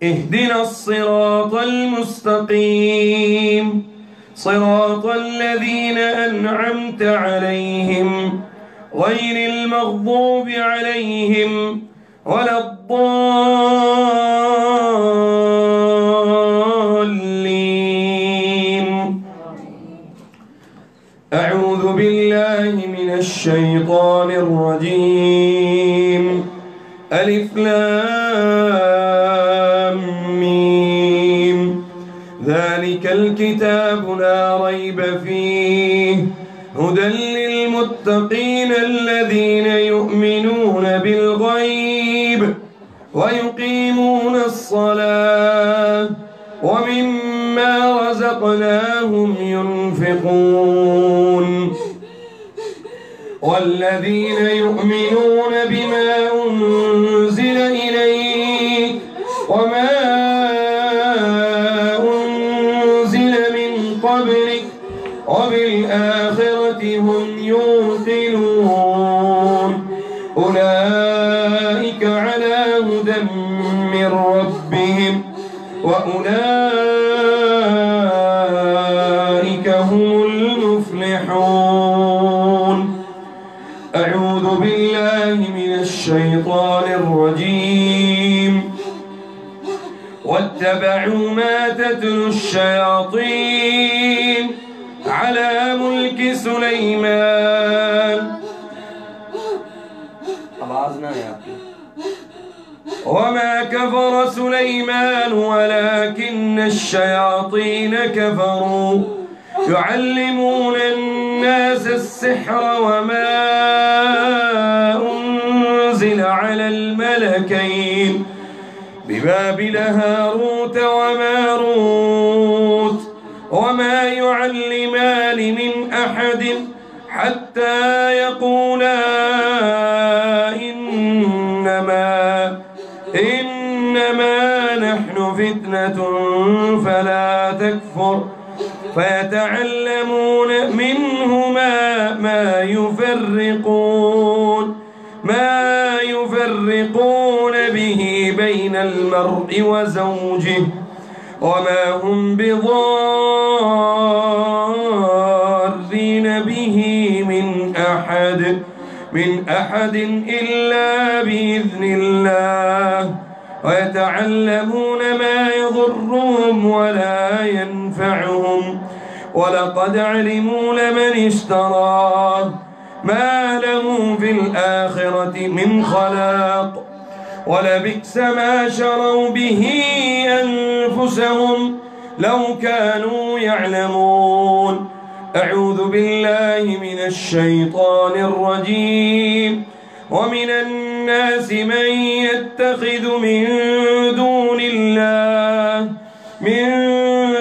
اهدنا الصراط المستقيم صراط الذين أنعمت عليهم غير المغضوب عليهم ولا الضالين. أعوذ بالله من الشيطان الرجيم. ألف لام ميم. ذلك الكتاب لا ريب فيه هدى للمتقين الذين يؤمنون بالغيب ويقيمون الصلاة ومما رزقناهم ينفقون والذين يؤمنون بما أنزل إليك وما أنزل من قبلك وبالآخرة هم يوقنون أولئك على هدى من ربهم وأولئك هم المفلحون. أعوذ بالله من الشيطان الرجيم. واتبعوا ما تتلو الشياطين على ملك سليمان وما كفر سليمان ولكن الشياطين كفروا يعلمون الناس السحر وما أنزل على الملكين ببابل هاروت وماروت وما يعلمان من أحد حتى يقولا إنما نحن فتنة فلا تكفر فيتعلمون منهما ما يفرقون به بين المرء وزوجه وما هم بضارين به من أحد إلا بإذن الله ويتعلمون ما يضرهم ولا ينفعهم ولقد علموا لمن اشتراه ما له في الآخرة من خلاق ولبئس ما شروا به أنفسهم لو كانوا يعلمون. أعوذ بالله من الشيطان الرجيم. ومن الناس من يتخذ من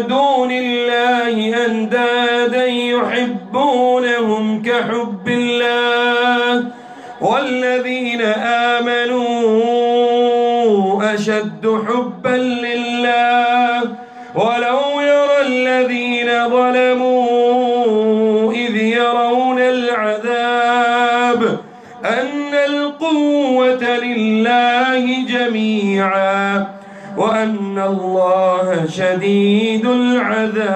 دون الله أندادا يحبونهم كحب الله والذين آمنوا أشد حبا لله ولو يرى الذين ظلموا إذ يرون العذاب أن القوة لله جميعا وأن الله شديد العذاب.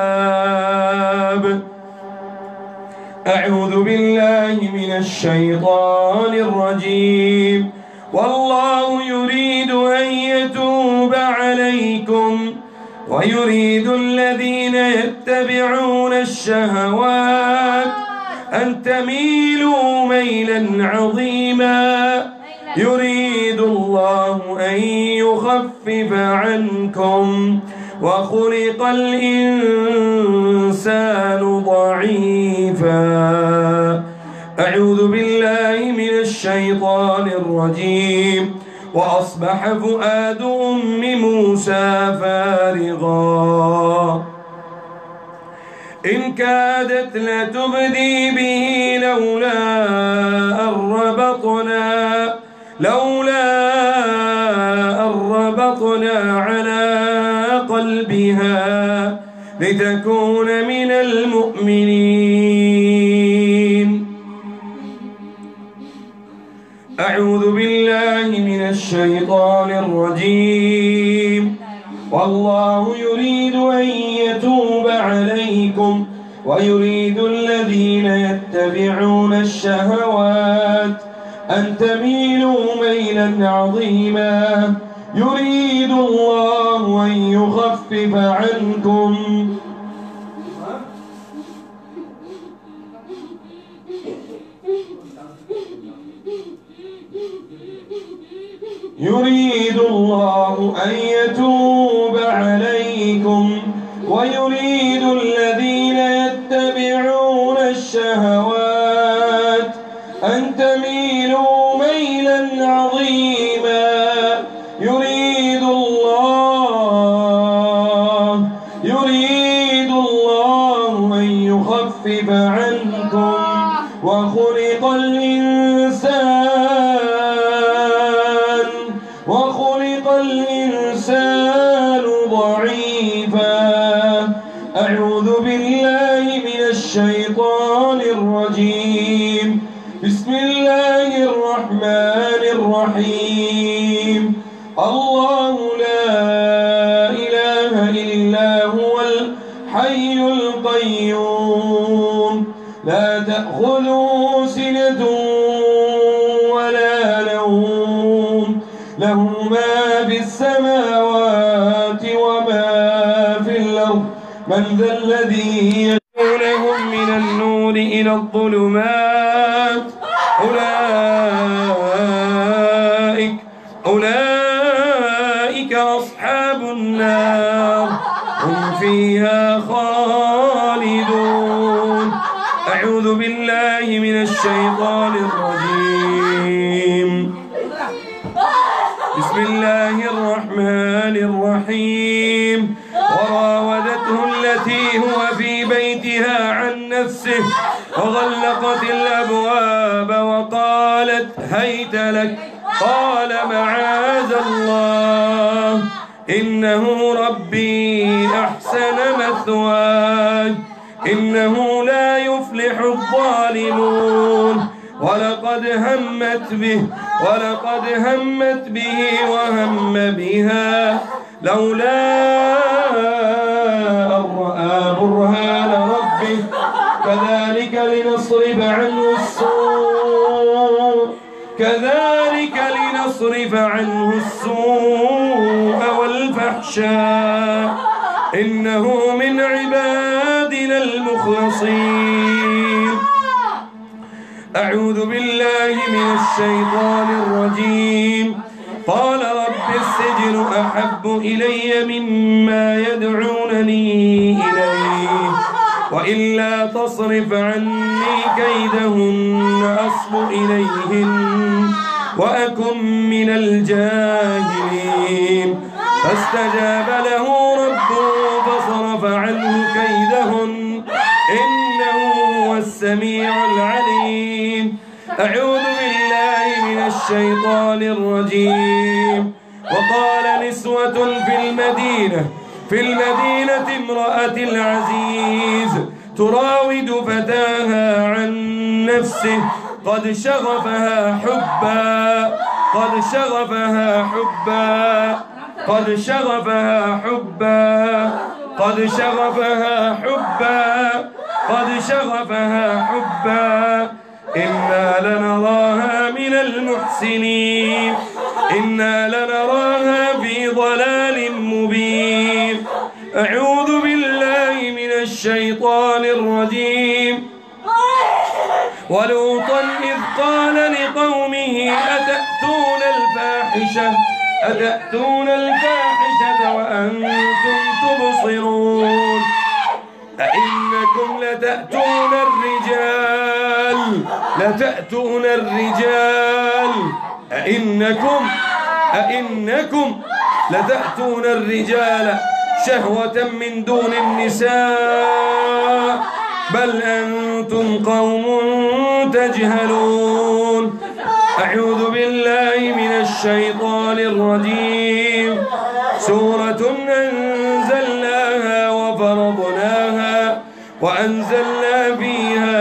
أعوذ بالله من الشيطان الرجيم. والله يريد أن يتوب عليكم ويريد الذين يتبعون الشهوات أن تميلوا ميلا عظيما. يريد الله أن يخفف عنكم وخلق الإنسان ضعيفا. أعوذ بالله من الشيطان الرجيم. وأصبح فؤاد أم موسى فارغا إن كادت لتبدي به لولا أن ربطنا على قلبها لتكون من المؤمنين. أعوذ بالله من الشيطان الرجيم. والله يريد أن يتوب عليكم ويريد الذين يتبعون الشهوات أن تميلوا ميلا عظيما يريد الله أن يخفف عنكم يريد الله أن يتوب عليكم ويريد الذين يتبعون الشهوات أن تميلوا ميلا عظيما يريد الله أن يخفف عنكم وخلق الإنسان ضعيفا أعوذ بالله من الشيطان الرجيم بسم الله الرحمن الرحيم الله لا إله إلا هو الحي القيوم لا تأخذه سنة ولا نوم له ما في السماوات وما في الأرض من ذا الذي يدعونهم من النور إلى الظلمات أولئك أصحاب النار هم فيها خالدون أعوذ بالله من الشيطان الرجيم بسم الله الرحمن الرحيم وراودته التي هو في بيتها عن نفسه وغلقت الأبواب وقالت هيت لك قال معاذ الله إنه ربي أحسن مثواي إنه لا يفلح الظالمون ولقد همت به وهم بها لولا أن رأى برهان ربه كذلك لنصرف عنه السوء والفحشاء إنه من عبادنا المخلصين أعوذ بالله من الشيطان الرجيم قال رب السجن أحب إلي مما يدعونني إليه وإلا تصرف عني كيدهن أصب إليهن وأكن من الجاهلين فاستجاب له ربه فصرف عنه كيدهن إنه هو السميع العليم أعوذ بالله من الشيطان الرجيم وقال نسوة في المدينة امرأة العزيز تراود فتاها عن نفسه قد شغفها حبا إنا لنراها من المحسنين إنا لنراها في ضلال مبين أعوذ بالله من الشيطان الرجيم ولوطا إذ قال لقومه أتأتون الفاحشة وأنتم تبصرون أئنكم لتأتون الرجال شهوة من دون النساء بل أنتم قوم تجهلون أعوذ بالله من الشيطان الرجيم سورة أنزلناها وفرضناها وأنزلنا فيها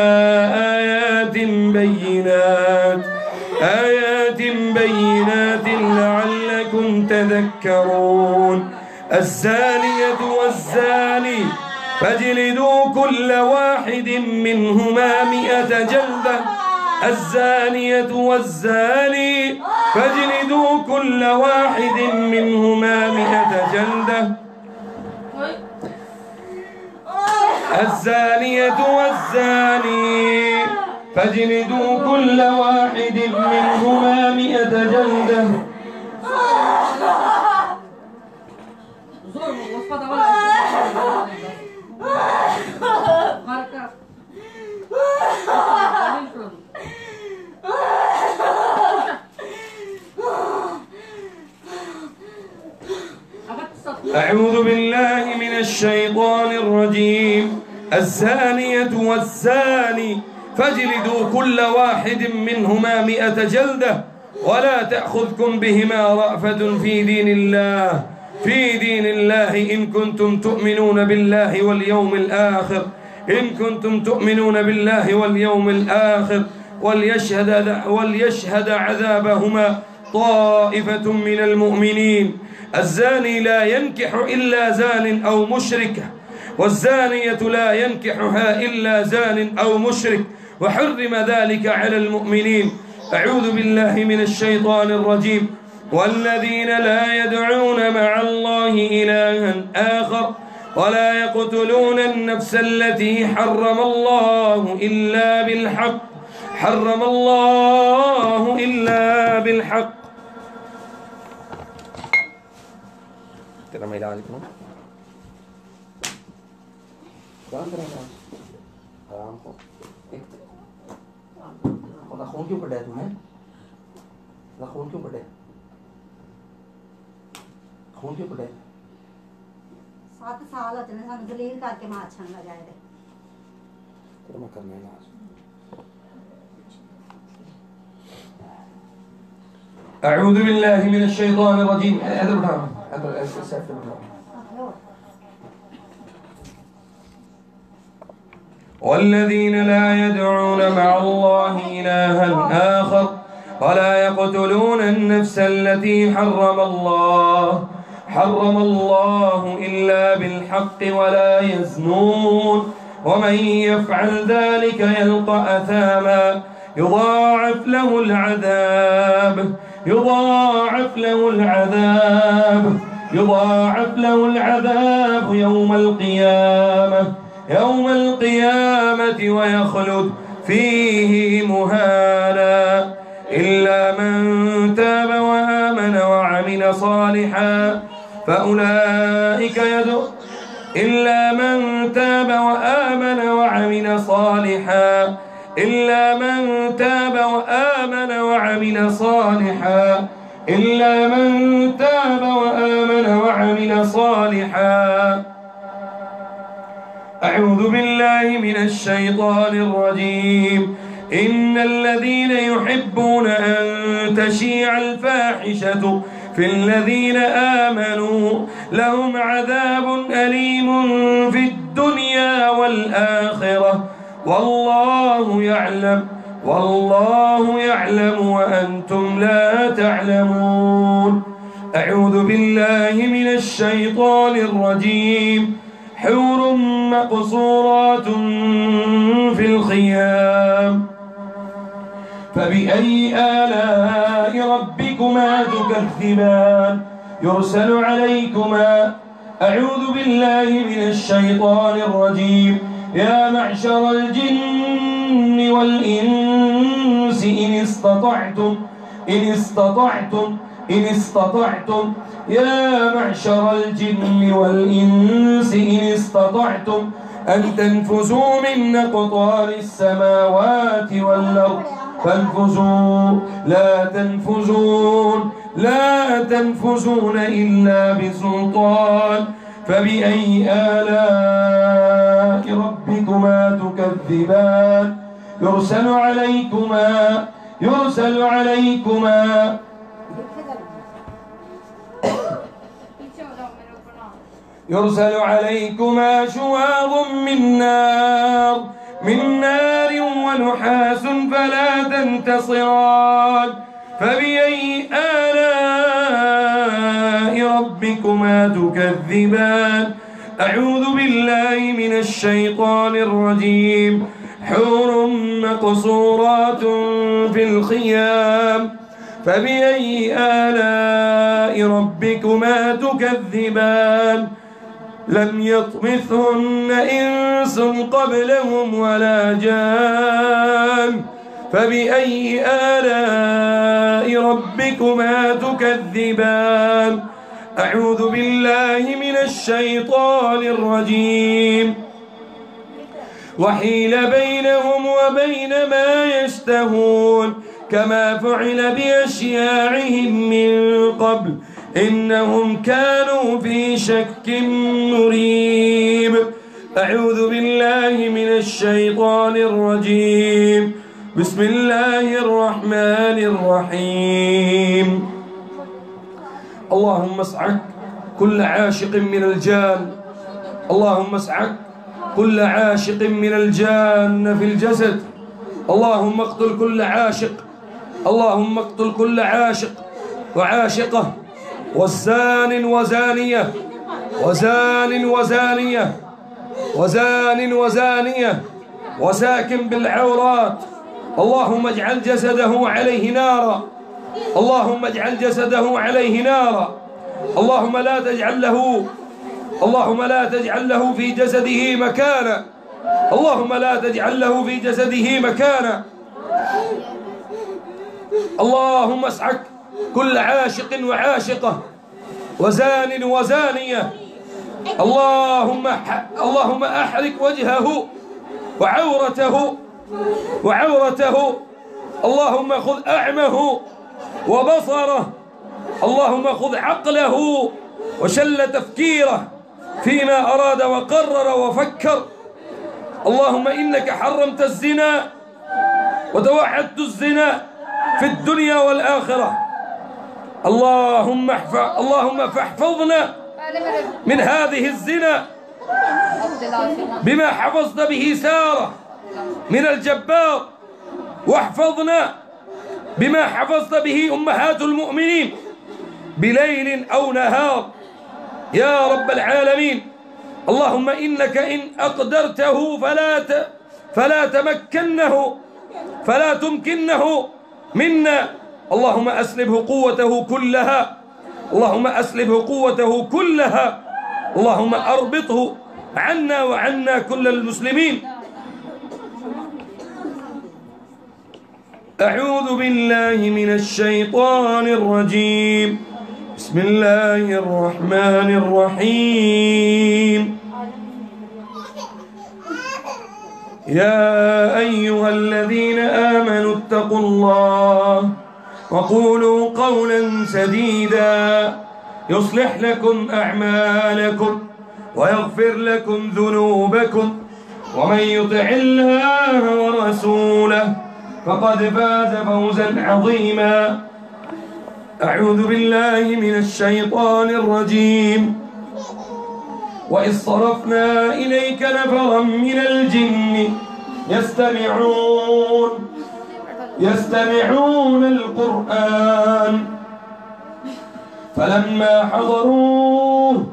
آيات بينات لعلكم تذكرون الزانية والزاني فاجلدوا كل واحد منهما 100 جلدة. الزانية والزاني فاجلدوا كل واحد منهما 100 جلدة. الزانية والزاني فاجلدوا كل واحد منهما 100 جلدة. أعوذ بالله من الشيطان الرجيم. الزانية والزاني فاجلدوا كل واحد منهما 100 جلدة ولا تأخذكم بهما رأفة في دين الله إن كنتم تؤمنون بالله واليوم الآخر وليشهد عذابهما طائفة من المؤمنين. الزاني لا ينكح إلا زان أو مشرك، والزانية لا ينكحها إلا زان أو مشرك، وحرم ذلك على المؤمنين. أعوذ بالله من الشيطان الرجيم. والذين لا يدعون مع الله إلها آخر ولا يقتلون النفس التي حرم الله إلا بالحق. तेरा महिला आज कौन? आराम को एक खून क्यों कटा है तुम्हें? खून क्यों कटे? 7 साल हो चले सानू दलील करके मां अच्छा ना जाए दे। तेरा मैं करना है ना। أعوذ بالله من الشيطان الرجيم. هذا بتاعه هذا السيف بتاعه. والذين لا يدعون مع الله إلها آخر ولا يقتلون النفس التي حرم الله إلا بالحق ولا يزنون ومن يفعل ذلك يلقى أثاما يضاعف له العذاب يوم القيامة ويخلد فيه مهانا إلا من تاب وآمن وعمل صالحا فأولئك أعوذ بالله من الشيطان الرجيم. إن الذين يحبون أن تشيع الفاحشة في الذين آمنوا لهم عذاب أليم في الدنيا والآخرة والله يعلم وأنتم لا تعلمون. أعوذ بالله من الشيطان الرجيم. حور مقصورات في الخيام فبأي آلاء ربكما تكذبان يرسل عليكما. أعوذ بالله من الشيطان الرجيم. يا معشر الجن والإنس إن استطعتم يا معشر الجن والإنس إن استطعتم أن تنفذوا من أقطار السماوات والأرض فانفذوا لا تنفذون إلا بسلطان. فبأي آلاء ربكما تكذبان يرسل عليكما شواظ من نار ونحاس فلا تنتصران. فبأي آلاء ربكما تكذبان أعوذ بالله من الشيطان الرجيم حور مقصورات في الخيام فبأي آلاء ربكما تكذبان لم يطمثهن إنس قبلهم ولا جان فبأي آلاء ربكما تكذبان أعوذ بالله من الشيطان الرجيم وحيل بينهم وبين ما يشتهون كما فعل بأشياعهم من قبل إنهم كانوا في شك مريب أعوذ بالله من الشيطان الرجيم بسم الله الرحمن الرحيم اللهم اسعك كل عاشق من الجان اللهم اسعك كل عاشق من الجان في الجسد اللهم اقتل كل عاشق اللهم اقتل كل عاشق وعاشقة والزان وزانية وزان وزانية وزان وزانية وساكن بالعورات اللهم اجعل جسده عليه نارا اللهم اجعل جسده عليه نارا اللهم لا تجعل له في جسده مكانا اللهم لا تجعل له في جسده مكانا اللهم اسعك كل عاشق وعاشقة وزان وزانية اللهم أحرك وجهه وعورته اللهم خذ أعمه وبصره اللهم خذ عقله وشل تفكيره فيما أراد وقرر وفكر اللهم إنك حرمت الزنا وتوعدت الزنا في الدنيا والآخرة اللهم فاحفظنا من هذه الزنا بما حفظت به سارة من الجبار واحفظنا بما حفظت به أمهات المؤمنين بليل أو نهار يا رب العالمين اللهم إنك إن أقدرته فلا تمكنه منا اللهم أسلبه قوته كلها اللهم أسلبه قوته كلها اللهم أربطه عنا وعنا كل المسلمين أعوذ بالله من الشيطان الرجيم بسم الله الرحمن الرحيم يا أيها الذين آمنوا اتقوا الله وقولوا قولا سديدا يصلح لكم أعمالكم ويغفر لكم ذنوبكم ومن يطع الله ورسوله فقد فاز فوزا عظيما أعوذ بالله من الشيطان الرجيم وإذ صرفنا إليك نفرا من الجن يستمعون القرآن فلما حضروه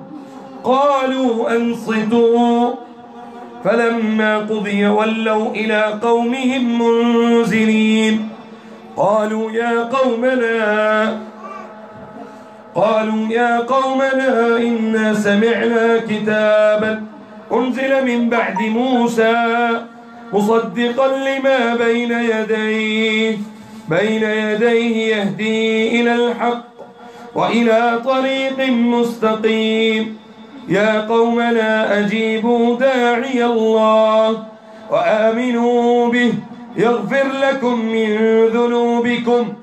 قالوا أنصتوا فلما قضي ولوا إلى قومهم منذرين قالوا يا قومنا إنا سمعنا كتابا أنزل من بعد موسى مصدقا لما بين يديه يهدي إلى الحق وإلى طريق مستقيم يا قومنا أجيبوا داعي الله وآمنوا به يغفر لكم من ذنوبكم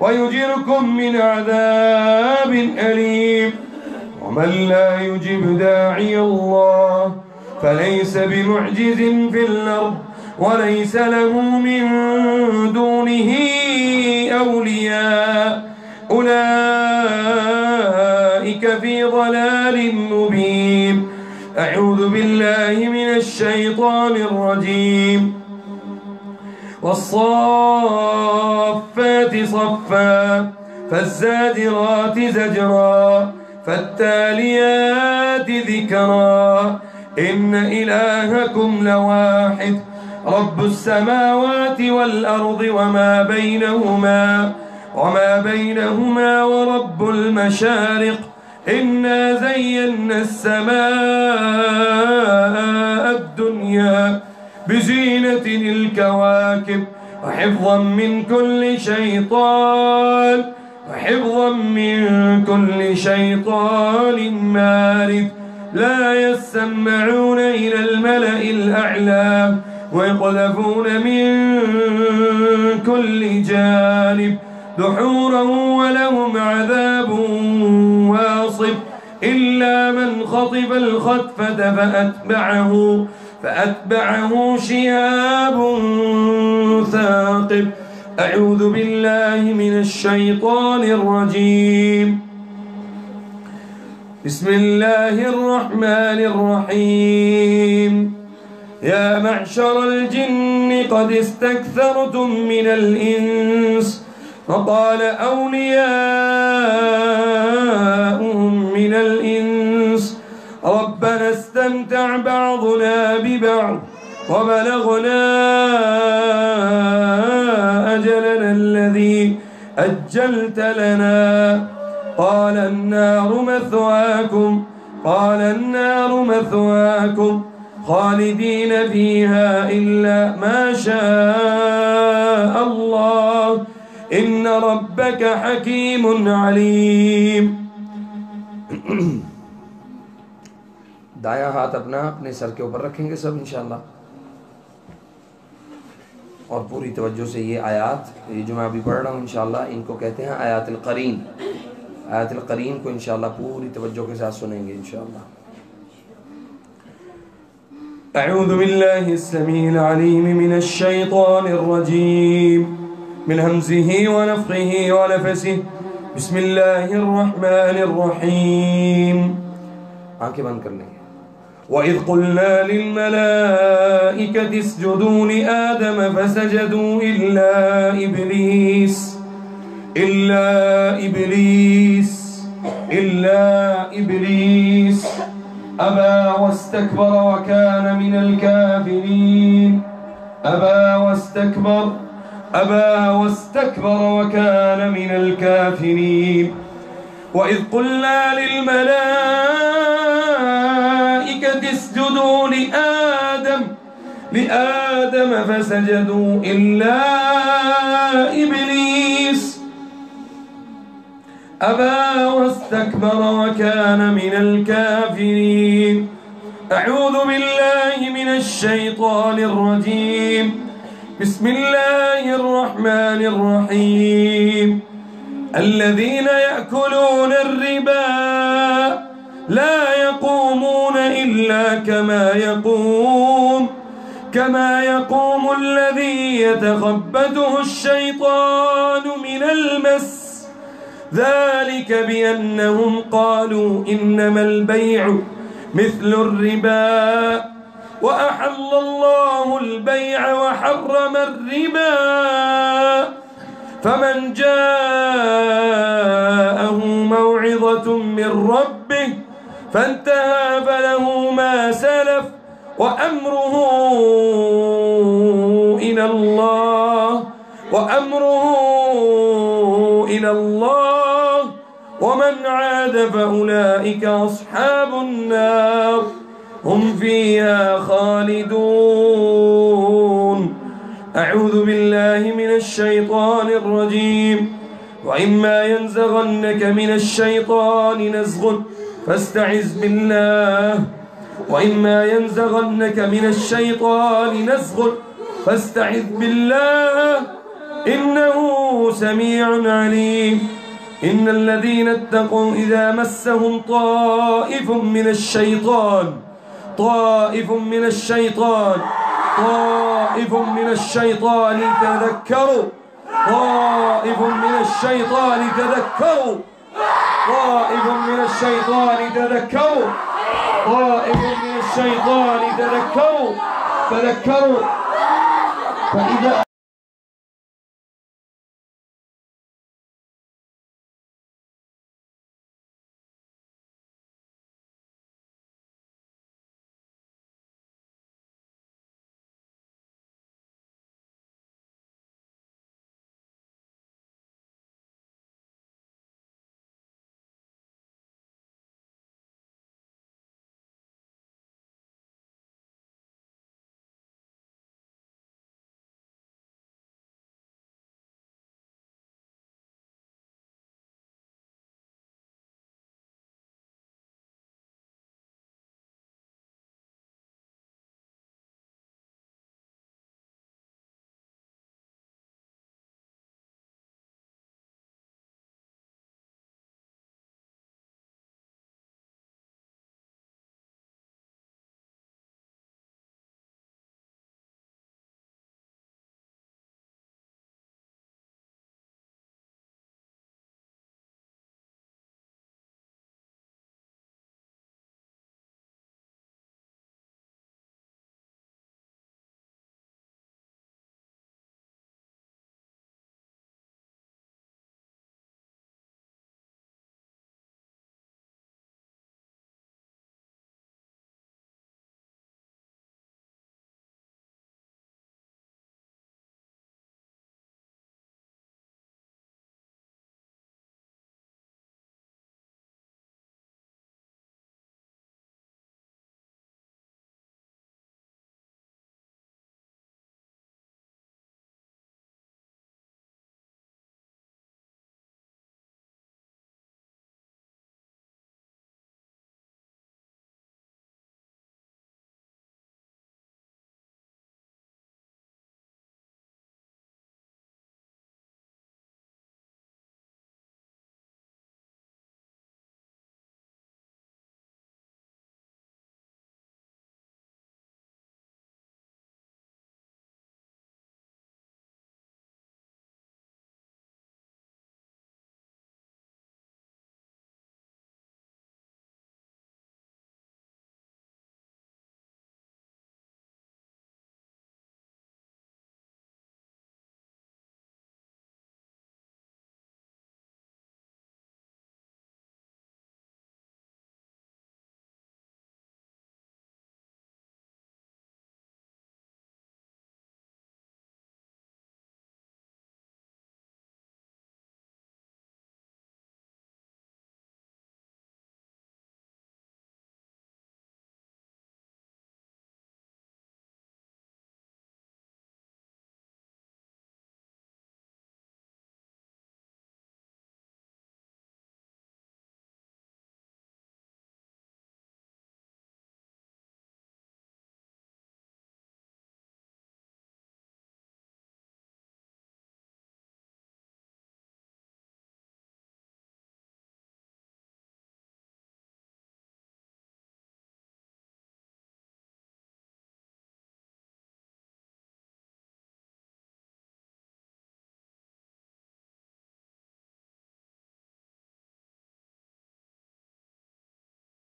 ويجركم من عذاب أليم ومن لا يجب داعي الله فليس بمعجز في الأرض وليس له من دونه أولياء أولئك في ضلال مبين أعوذ بالله من الشيطان الرجيم. والصافات صفا فالزاجرات زجرا فالتاليات ذكرا إن إلهكم لواحد رب السماوات والأرض وما بينهما ورب المشارق إنا زينا السماء الدنيا بزينة الكواكب وحفظا من كل شيطان مارد لا يسمعون إلى الملأ الأعلى ويقذفون من كل جانب دحورا ولهم عذاب واصب إلا من خطف الخطفة فأتبعه شهاب ثاقب. أعوذ بالله من الشيطان الرجيم. بسم الله الرحمن الرحيم. يا معشر الجن قد استكثرتم من الإنس فقال أولياؤهم من الإنس ربنا استمتع بعضنا ببعض وبلغنا أجلنا الذي أجلت لنا قال النار مثواكم خالدين فيها إلا ما شاء الله إن ربك حكيم عليم. दायां हाथ अपने सर के ऊपर रखेंगे सब इंशाअल्लाह और पूरी तवज्जो से ये आयात ये जो मैं अभी पढ़ रहा हूँ इंशाअल्लाह इनको कहते हैं आयातुल क़रीन। आयातुल क़रीन को इंशाअल्लाह पूरी तवज्जो के साथ सुनेंगे इंशाअल्लाह। अऊज़ु बिल्लाहि अस्समीइल अलीम मिनश शैतानिर रजीम मिन हमज़िही व नफ़्ख़िही व नफ़सिही बिस्मिल्लाहिर रहमानिर रहीम। आंखें बंद कर लेंगे। وَإِذْ قُلْنَا لِلْمَلَائِكَةِ اسْجُدُوا لِآدَمَ فَسَجَدُوا إِلَّا إِبْلِيسَ أَبَى وَاسْتَكْبَرَ وَكَانَ مِنَ الْكَافِرِينَ وَإِذْ قُلْنَا لِلْمَلَائِكَةِ اسْجُدُوا لِآدَمَ فَسَجَدُوا إِلَّا إِبْلِيسَ أَبَى وَاسْتَكْبَرَ وَكَانَ مِنَ الْكَافِرِينَ. أعوذ بالله من الشيطان الرجيم. بسم الله الرحمن الرحيم. الذين يأكلون الربا لا يقومون إلا كما يقوم الذي يتخبطه الشيطان من المس ذلك بأنهم قالوا إنما البيع مثل الربا وأحل الله البيع وحرم الربا فمن جاءه موعظة من ربه فانتهى فله ما سلف وأمره إلى الله ومن عاد فأولئك أصحاب النار هم فيها خالدون. أعوذ بالله من الشيطان الرجيم. وإما ينزغنك من الشيطان نزغ فاستعذ بالله إنه سميع عليم. إن الذين اتقوا إذا مسهم طائف من الشيطان تذكروا طائف من الشيطان تذكروا فذكروا فإذا